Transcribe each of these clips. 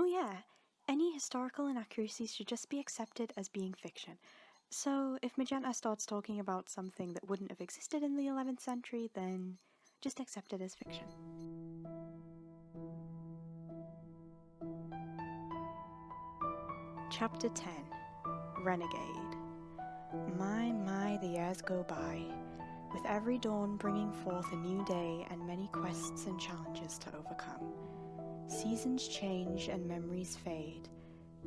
Oh yeah, any historical inaccuracies should just be accepted as being fiction. So if Magenta starts talking about something that wouldn't have existed in the 11th century, then just accept it as fiction. Chapter 10. Renegade. My, the years go by, with every dawn bringing forth a new day and many quests and challenges to overcome. Seasons change and memories fade,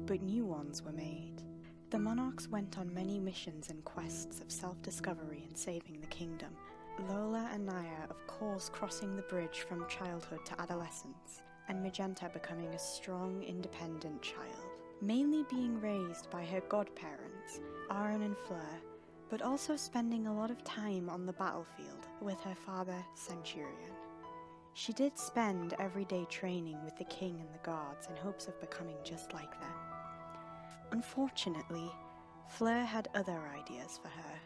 but new ones were made. The monarchs went on many missions and quests of self-discovery and saving the kingdom. Lola and Naya, of course, crossing the bridge from childhood to adolescence, and Magenta becoming a strong, independent child, mainly being raised by her godparents, Arun and Fleur, but also spending a lot of time on the battlefield with her father, Centurion. She did spend every day training with the king and the guards in hopes of becoming just like them. Unfortunately, Fleur had other ideas for her.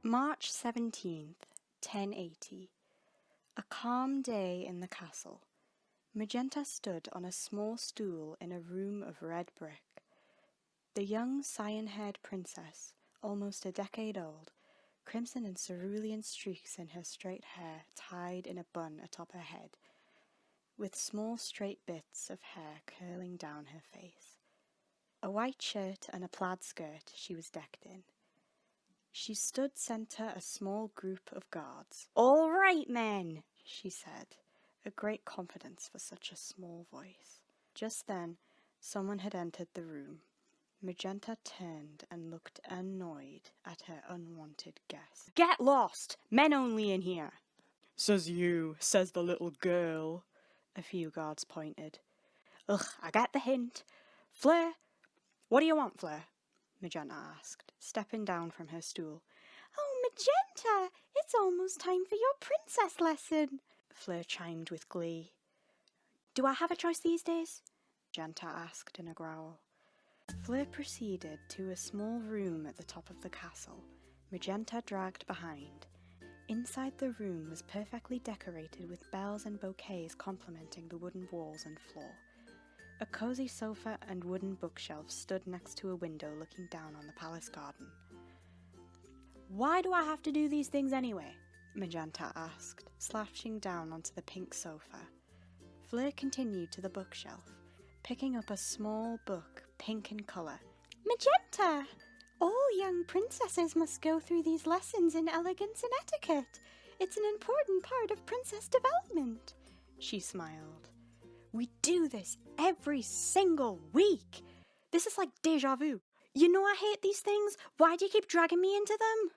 March 17th, 1080. A calm day in the castle. Magenta stood on a small stool in a room of red brick. The young cyan-haired princess, almost a decade old, crimson and cerulean streaks in her straight hair tied in a bun atop her head, with small straight bits of hair curling down her face. A white shirt and a plaid skirt she was decked in. She stood centre a small group of guards. "All right, men," she said, a great confidence for such a small voice. Just then, someone had entered the room. Magenta turned and looked annoyed at her unwanted guest. "Get lost! Men only in here!" "Says you," says the little girl. A few guards pointed. "Ugh, I get the hint. Fleur, what do you want, Fleur?" Magenta asked, stepping down from her stool. "Oh, Magenta, it's almost time for your princess lesson," Fleur chimed with glee. "Do I have a choice these days?" Magenta asked in a growl. Fleur proceeded to a small room at the top of the castle, Magenta dragged behind. Inside the room was perfectly decorated with bells and bouquets complementing the wooden walls and floor. A cozy sofa and wooden bookshelf stood next to a window looking down on the palace garden. "Why do I have to do these things anyway?" Magenta asked, slouching down onto the pink sofa. Fleur continued to the bookshelf, picking up a small book, pink in colour. "Magenta! All young princesses must go through these lessons in elegance and etiquette. It's an important part of princess development," she smiled. "We do this every single week. This is like deja vu. You know I hate these things. Why do you keep dragging me into them?"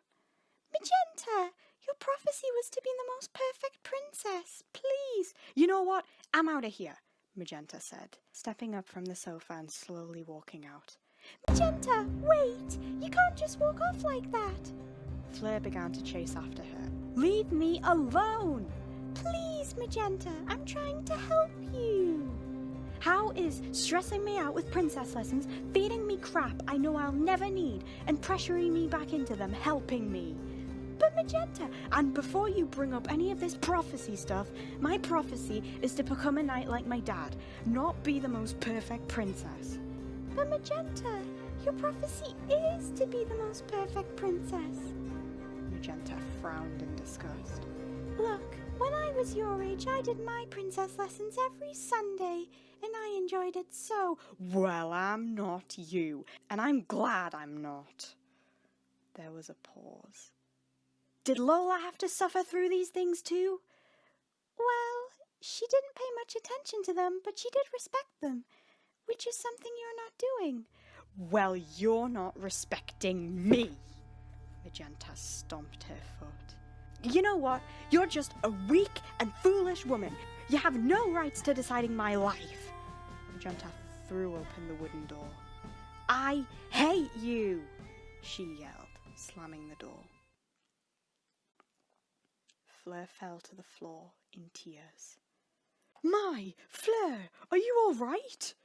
"Magenta, your prophecy was to be the most perfect princess. Please." "You know what? I'm out of here," Magenta said, stepping up from the sofa and slowly walking out. "Magenta, wait! You can't just walk off like that." Fleur began to chase after her. "Leave me alone!" "Please, Magenta, I'm trying to help you." "How is stressing me out with princess lessons, feeding me crap I know I'll never need, and pressuring me back into them helping me?" "But Magenta, and before you bring up any of this prophecy stuff, my prophecy is to become a knight like my dad, not be the most perfect princess." "But Magenta, your prophecy is to be the most perfect princess." Magenta frowned in disgust. "Look, when I was your age, I did my princess lessons every Sunday, and I enjoyed it so." "Well, I'm not you, and I'm glad I'm not." There was a pause. "Did Lola have to suffer through these things too?" "Well, she didn't pay much attention to them, but she did respect them, which is something you're not doing." "Well, you're not respecting me." Magenta stomped her foot. "You know what? You're just a weak and foolish woman. You have no rights to deciding my life." Magenta threw open the wooden door. "I hate you," she yelled, slamming the door. Fleur fell to the floor in tears. "My, Fleur, are you all right?"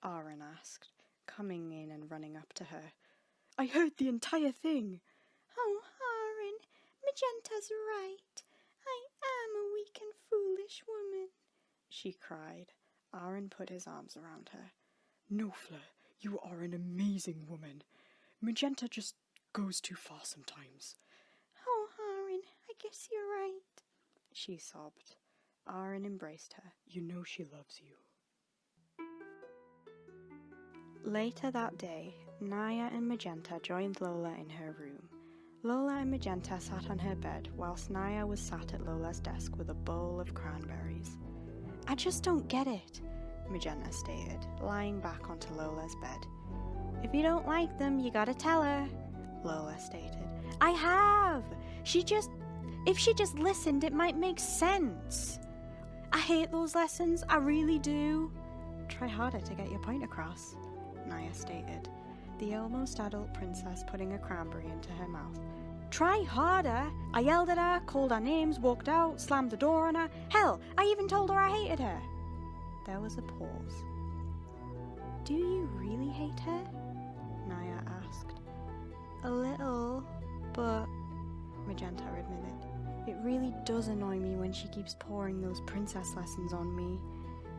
Arun asked, coming in and running up to her. "I heard the entire thing." "Oh, Arun, Magenta's right. I am a weak and foolish woman," she cried, Arun put his arms around her. No, Fleur, you are an amazing woman. Magenta just goes too far sometimes. Oh, Arun, I guess you're right, she sobbed. Arun embraced her. You know she loves you. Later that day, Naya and Magenta joined Lola in her room. Lola and Magenta sat on her bed, whilst Naya was sat at Lola's desk with a bowl of cranberries. I just don't get it, Magenta stated, lying back onto Lola's bed. If you don't like them, you gotta tell her, Lola stated. I have! If she just listened, it might make sense. I hate those lessons, I really do. Try harder to get your point across, Naya stated, the almost adult princess putting a cranberry into her mouth. Try harder? I yelled at her, called her names, walked out, slammed the door on her. Hell, I even told her I hated her. There was a pause. Do you really hate her? Naya asked. A little, but, Magenta admitted. It really does annoy me when she keeps pouring those princess lessons on me.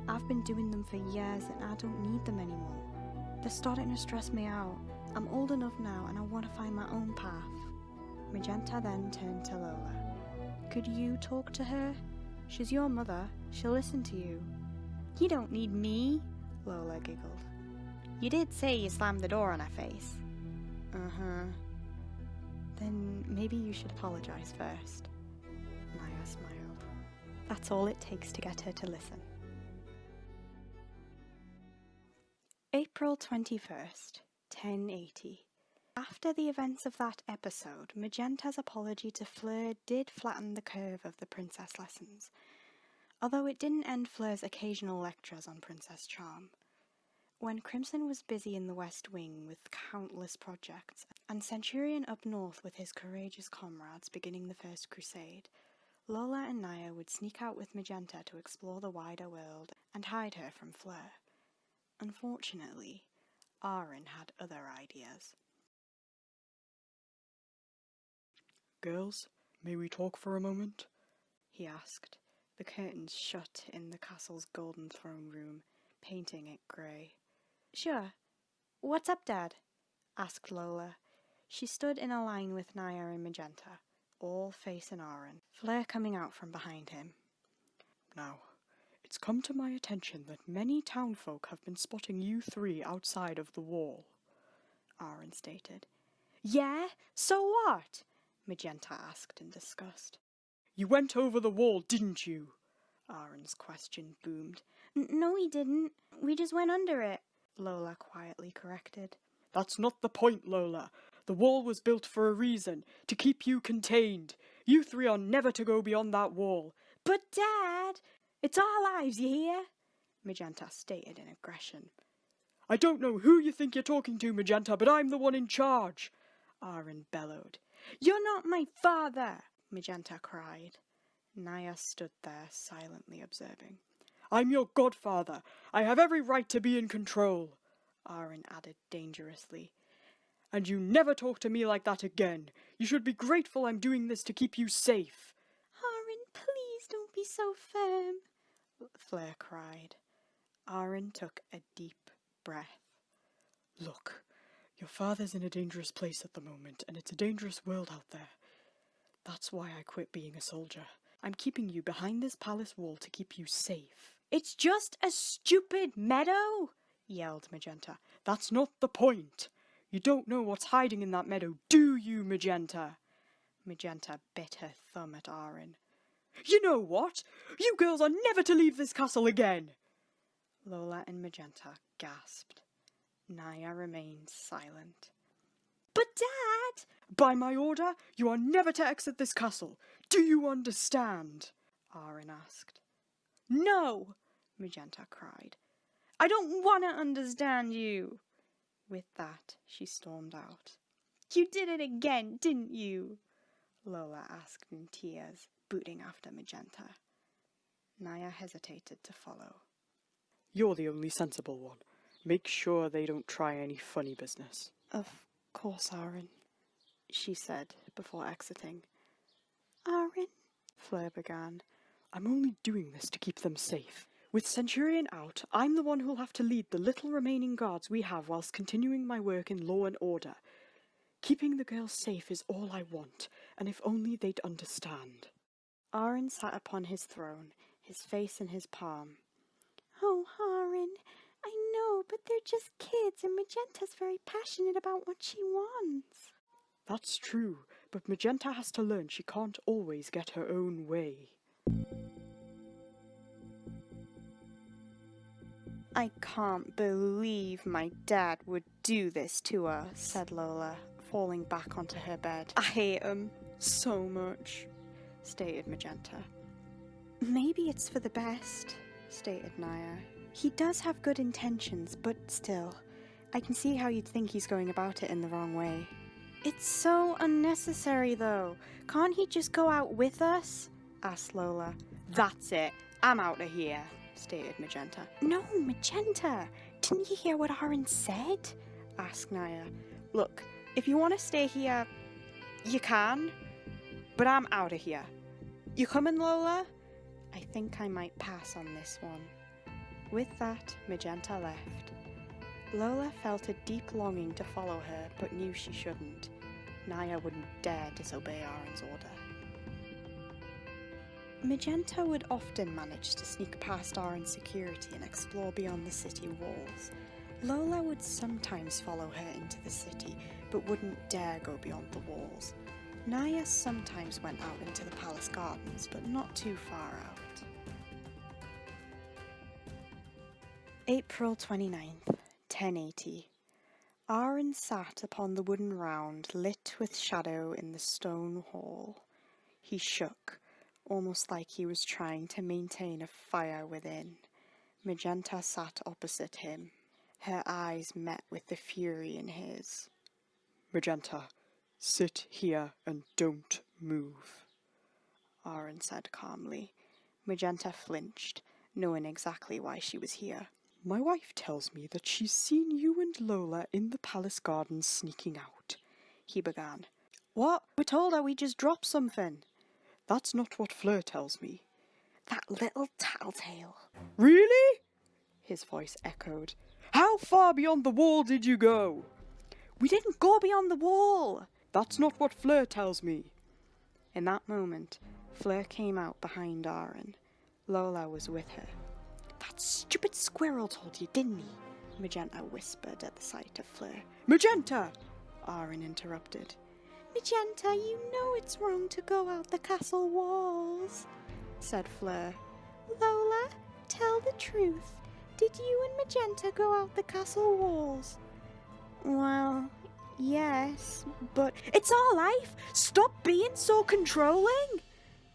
I've been doing them for years and I don't need them anymore. They're starting to stress me out. I'm old enough now and I want to find my own path. Magenta then turned to Lola. Could you talk to her? She's your mother. She'll listen to you. You don't need me, Lola giggled. You did say you slammed the door on her face. Uh-huh. Then maybe you should apologize first. Naya smiled. That's all it takes to get her to listen. April 21st, 1080. After the events of that episode, Magenta's apology to Fleur did flatten the curve of the princess lessons, although it didn't end Fleur's occasional lectures on princess charm. When Crimson was busy in the West Wing with countless projects, and Centurion up north with his courageous comrades beginning the First Crusade, Lola and Naya would sneak out with Magenta to explore the wider world and hide her from Fleur. Unfortunately, Arun had other ideas. Girls, may we talk for a moment? He asked, the curtains shut in the castle's golden throne room, painting it grey. Sure. What's up, Dad? Asked Lola. She stood in a line with Naya and Magenta, all facing Arun, Fleur coming out from behind him. Now, it's come to my attention that many townfolk have been spotting you three outside of the wall, Arun stated. Yeah? So what? Magenta asked in disgust. You went over the wall, didn't you? Arun's question boomed. No, we didn't. We just went under it, Lola quietly corrected. That's not the point, Lola. The wall was built for a reason, to keep you contained. You three are never to go beyond that wall. But, Dad, it's our lives, you hear? Magenta stated in aggression. I don't know who you think you're talking to, Magenta, but I'm the one in charge, Arun bellowed. You're not my father, Magenta cried. Naya stood there, silently observing. I'm your godfather. I have every right to be in control, Arun added dangerously. And you never talk to me like that again. You should be grateful I'm doing this to keep you safe. Arun, please don't be so firm, Fleur cried. Arun took a deep breath. Look, your father's in a dangerous place at the moment, and it's a dangerous world out there. That's why I quit being a soldier. I'm keeping you behind this palace wall to keep you safe. It's just a stupid meadow, yelled Magenta. That's not the point. You don't know what's hiding in that meadow, do you, Magenta? Magenta bit her thumb at Arun. You know what? You girls are never to leave this castle again. Lola and Magenta gasped. Naya remained silent. But, Dad! By my order, you are never to exit this castle. Do you understand? Arun asked. No, Magenta cried. I don't want to understand you. With that, she stormed out. You did it again, didn't you? Lola asked in tears, booting after Magenta. Naya hesitated to follow. You're the only sensible one. Make sure they don't try any funny business. Of course, Arun, she said before exiting. Arun, Fleur began. I'm only doing this to keep them safe. With Centurion out, I'm the one who'll have to lead the little remaining guards we have whilst continuing my work in law and order. Keeping the girls safe is all I want, and if only they'd understand. Arun sat upon his throne, his face in his palm. Oh, Arun, I know, but they're just kids, and Magenta's very passionate about what she wants. That's true, but Magenta has to learn she can't always get her own way. I can't believe my dad would do this to us, said Lola, falling back onto her bed. I hate him so much, stated Magenta. Maybe it's for the best, stated Naya. He does have good intentions, but still, I can see how you'd think he's going about it in the wrong way. It's so unnecessary, though. Can't he just go out with us? Asked Lola. That's it. I'm out of here, stated Magenta. No, Magenta! Didn't you hear what Arun said? Asked Naya. Look, if you want to stay here, you can, but I'm out of here. You coming, Lola? I think I might pass on this one. With that, Magenta left. Lola felt a deep longing to follow her, but knew she shouldn't. Naya wouldn't dare disobey Arun's order. Magenta would often manage to sneak past Arun's security and explore beyond the city walls. Lola would sometimes follow her into the city, but wouldn't dare go beyond the walls. Naya sometimes went out into the palace gardens, but not too far out. April 29th, 1080. Arun sat upon the wooden round lit with shadow in the stone hall. He shook, almost like he was trying to maintain a fire within. Magenta sat opposite him. Her eyes met with the fury in his. Magenta, sit here and don't move, Arun said calmly. Magenta flinched, knowing exactly why she was here. My wife tells me that she's seen you and Lola in the palace gardens sneaking out, he began. What? We told her we just dropped something. That's not what Fleur tells me. That little tattletale. Really? His voice echoed. How far beyond the wall did you go? We didn't go beyond the wall. That's not what Fleur tells me. In that moment, Fleur came out behind Arun. Lola was with her. That stupid squirrel told you, didn't he? Magenta whispered at the sight of Fleur. Magenta! Arun interrupted. Magenta, you know it's wrong to go out the castle walls, said Fleur. Lola, tell the truth. Did you and Magenta go out the castle walls? Well, yes, but it's our life! Stop being so controlling!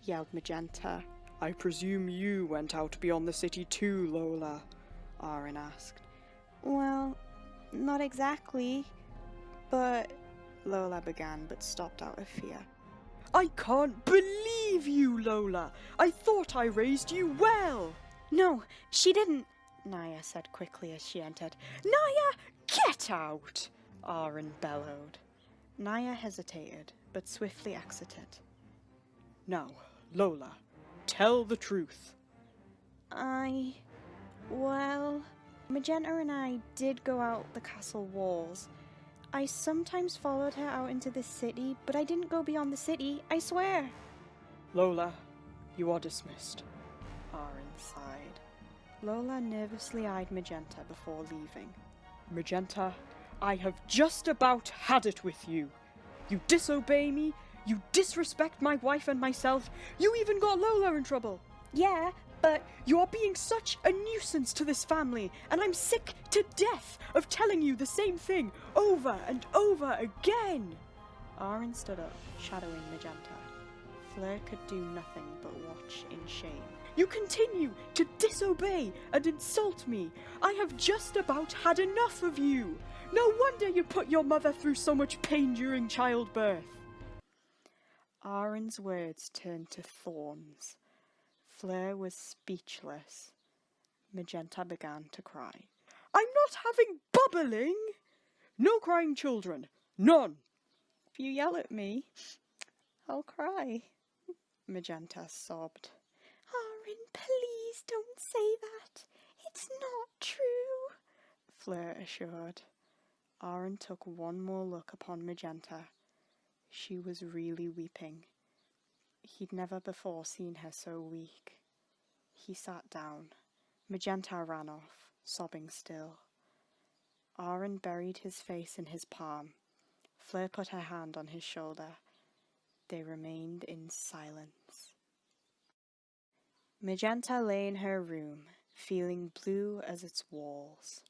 Yelled Magenta. I presume you went out beyond the city too, Lola? Arun asked. Well, not exactly, but... Lola began, but stopped out of fear. I can't believe you, Lola! I thought I raised you well! No, she didn't, Naya said quickly as she entered. Naya, get out! Arun bellowed. Naya hesitated, but swiftly exited. Now, Lola, tell the truth. Well, Magenta and I did go out the castle walls. I sometimes followed her out into the city, but I didn't go beyond the city, I swear. Lola, you are dismissed. Arun sighed. Lola nervously eyed Magenta before leaving. Magenta, I have just about had it with you. You disobey me, you disrespect my wife and myself, you even got Lola in trouble. Yeah, but you are being such a nuisance to this family, and I'm sick to death of telling you the same thing over and over again. Arun stood up, shadowing Magenta. Fleur could do nothing but watch in shame. You continue to disobey and insult me. I have just about had enough of you. No wonder you put your mother through so much pain during childbirth. Arun's words turned to thorns. Fleur was speechless. Magenta began to cry. I'm not having bubbling. No crying children. None. If you yell at me, I'll cry. Magenta sobbed. Arun, please Please don't say that. It's not true, Fleur assured. Arun took one more look upon Magenta. She was really weeping. He'd never before seen her so weak. He sat down. Magenta ran off, sobbing still. Arun buried his face in his palm. Fleur put her hand on his shoulder. They remained in silence. Magenta lay in her room, feeling blue as its walls.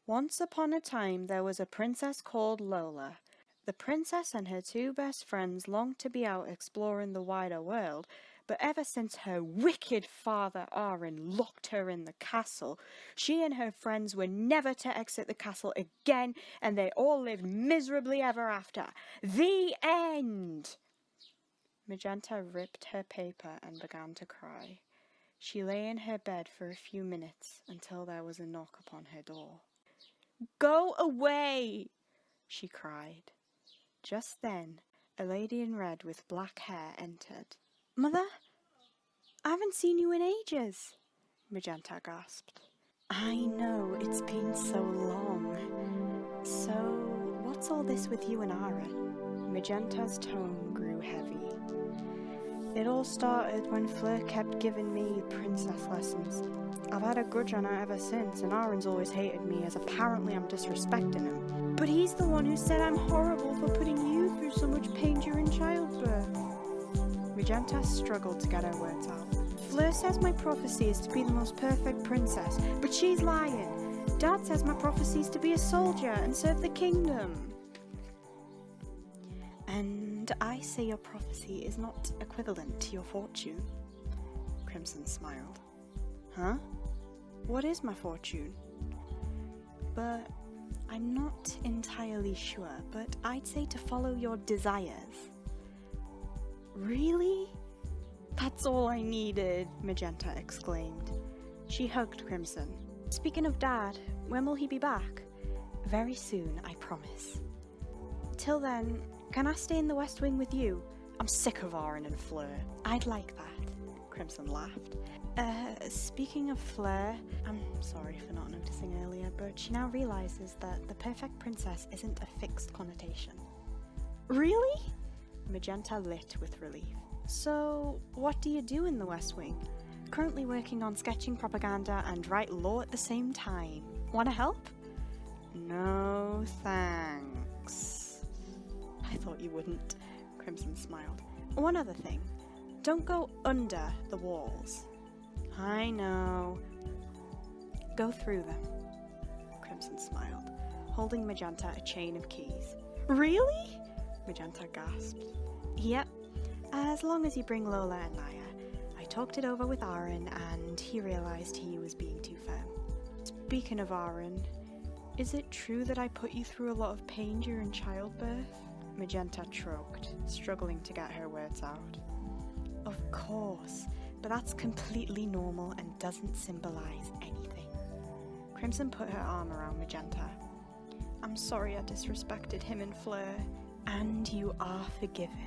Once upon a time there was a princess called Lola. The princess and her two best friends longed to be out exploring the wider world, but ever since her wicked father Arun locked her in the castle, she and her friends were never to exit the castle again, and they all lived miserably ever after. The end! Magenta ripped her paper and began to cry. She lay in her bed for a few minutes until there was a knock upon her door. "Go away!" she cried. Just then, a lady in red with black hair entered. "Mother, I haven't seen you in ages," Magenta gasped. "I know, it's been so long. So, what's all this with you and Arun?" Magenta's tone grew heavy. "It all started when Fleur kept giving me princess lessons. I've had a grudge on her ever since, and Arun's always hated me as apparently I'm disrespecting him. But he's the one who said I'm horrible for putting you through so much pain during childbirth." Magenta struggled to get her words out. "Fleur says my prophecy is to be the most perfect princess, but she's lying. Dad says my prophecy is to be a soldier and serve the kingdom." "And I say your prophecy is not equivalent to your fortune." Crimson smiled. "Huh? What is my fortune?" "But I'm not entirely sure, but I'd say to follow your desires." "Really? That's all I needed," Magenta exclaimed. She hugged Crimson. "Speaking of Dad, when will he be back?" "Very soon, I promise." "Till then, can I stay in the West Wing with you? I'm sick of Arun and Fleur." "I'd like that," Crimson laughed. Speaking of Fleur, I'm sorry for not noticing earlier, but she now realizes that the perfect princess isn't a fixed connotation." "Really?" Magenta lit with relief. "So, what do you do in the West Wing?" "Currently working on sketching propaganda and write law at the same time. Wanna help?" "No, thanks." "I thought you wouldn't," Crimson smiled. "One other thing. Don't go under the walls." "I know." "Go through them." Crimson smiled, holding Magenta a chain of keys. "Really?" Magenta gasped. "Yep, as long as you bring Lola and Naya. I talked it over with Arun and he realized he was being too firm." "Speaking of Arun, is it true that I put you through a lot of pain during childbirth?" Magenta choked, struggling to get her words out. "Of course, but that's completely normal and doesn't symbolize anything." Crimson put her arm around Magenta. "I'm sorry I disrespected him and Fleur." "And you are forgiven."